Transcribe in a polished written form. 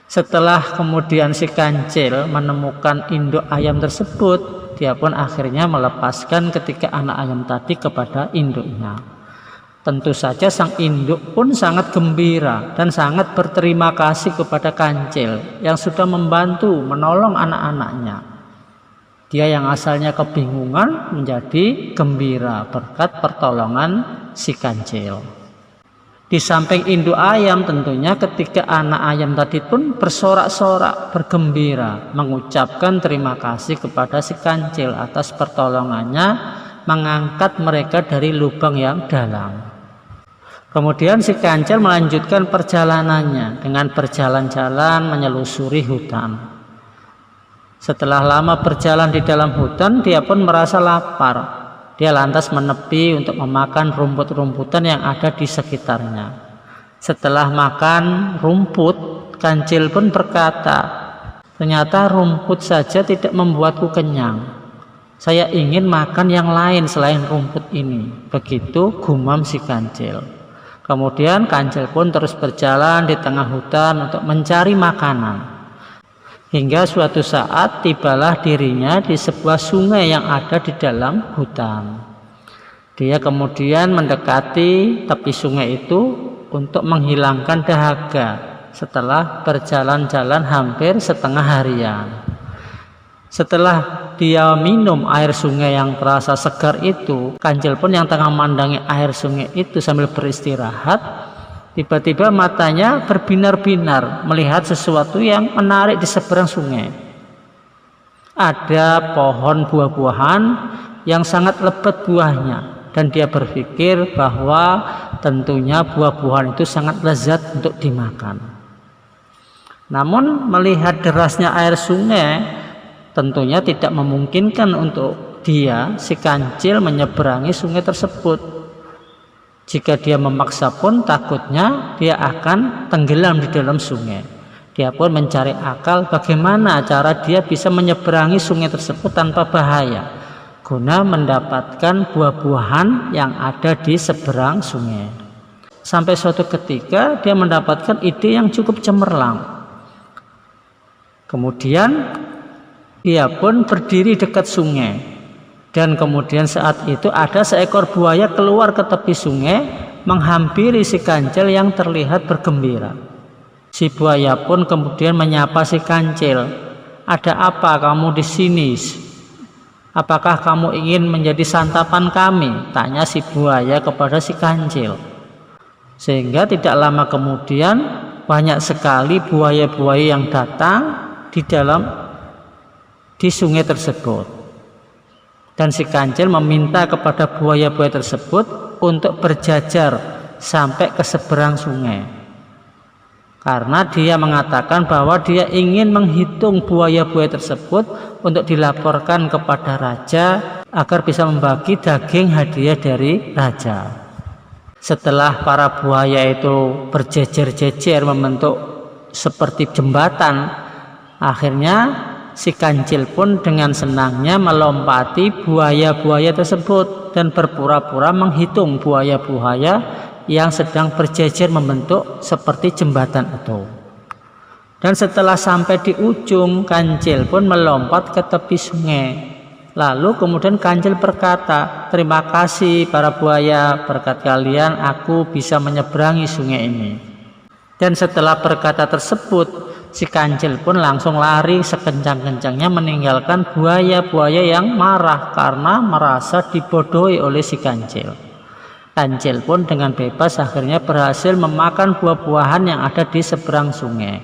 Setelah kemudian si kancil menemukan induk ayam tersebut, dia pun akhirnya melepaskan ketiga anak ayam tadi kepada induknya. Tentu saja sang induk pun sangat gembira dan sangat berterima kasih kepada kancil yang sudah membantu menolong anak-anaknya. Dia yang asalnya kebingungan menjadi gembira berkat pertolongan si kancil. Di samping induk ayam, tentunya ketiga anak ayam tadi pun bersorak-sorak, bergembira, mengucapkan terima kasih kepada si kancil atas pertolongannya mengangkat mereka dari lubang yang dalam. Kemudian si kancil melanjutkan perjalanannya dengan berjalan-jalan menyelusuri hutan. Setelah lama berjalan di dalam hutan, dia pun merasa lapar. Dia lantas menepi untuk memakan rumput-rumputan yang ada di sekitarnya. Setelah makan rumput, kancil pun berkata, "Ternyata rumput saja tidak membuatku kenyang. Saya ingin makan yang lain selain rumput ini." Begitu gumam si kancil. Kemudian kancil pun terus berjalan di tengah hutan untuk mencari makanan. Hingga suatu saat tibalah dirinya di sebuah sungai yang ada di dalam hutan. Dia kemudian mendekati tepi sungai itu untuk menghilangkan dahaga setelah berjalan-jalan hampir setengah harian. Setelah dia minum air sungai yang terasa segar itu, kancil pun yang tengah memandangi air sungai itu sambil beristirahat, tiba-tiba matanya berbinar-binar melihat sesuatu yang menarik di seberang sungai. Ada pohon buah-buahan yang sangat lebat buahnya, dan dia berpikir bahwa tentunya buah-buahan itu sangat lezat untuk dimakan. Namun melihat derasnya air sungai, tentunya tidak memungkinkan untuk dia, si kancil, menyeberangi sungai tersebut. Jika dia memaksa pun takutnya dia akan tenggelam di dalam sungai. Dia pun mencari akal bagaimana cara dia bisa menyeberangi sungai tersebut tanpa bahaya, guna mendapatkan buah-buahan yang ada di seberang sungai. Sampai suatu ketika dia mendapatkan ide yang cukup cemerlang. Kemudian dia pun berdiri dekat sungai, dan kemudian saat itu ada seekor buaya keluar ke tepi sungai menghampiri si kancil yang terlihat bergembira. Si buaya pun kemudian menyapa si kancil, "Ada apa kamu di sini? Apakah kamu ingin menjadi santapan kami?" tanya si buaya kepada si kancil. Sehingga tidak lama kemudian banyak sekali buaya-buaya yang datang di sungai tersebut, dan si kancil meminta kepada buaya-buaya tersebut untuk berjajar sampai ke seberang sungai, karena dia mengatakan bahwa dia ingin menghitung buaya-buaya tersebut untuk dilaporkan kepada raja agar bisa membagi daging hadiah dari raja. Setelah para buaya itu berjejer-jejer membentuk seperti jembatan, akhirnya si kancil pun dengan senangnya melompati buaya-buaya tersebut dan berpura-pura menghitung buaya-buaya yang sedang berjejer membentuk seperti jembatan itu. Dan setelah sampai di ujung, kancil pun melompat ke tepi sungai. Lalu kemudian kancil berkata, "Terima kasih para buaya, berkat kalian aku bisa menyeberangi sungai ini." Dan setelah berkata tersebut, si kancil pun langsung lari sekencang-kencangnya meninggalkan buaya-buaya yang marah karena merasa dibodohi oleh si kancil. Kancil pun dengan bebas akhirnya berhasil memakan buah-buahan yang ada di seberang sungai.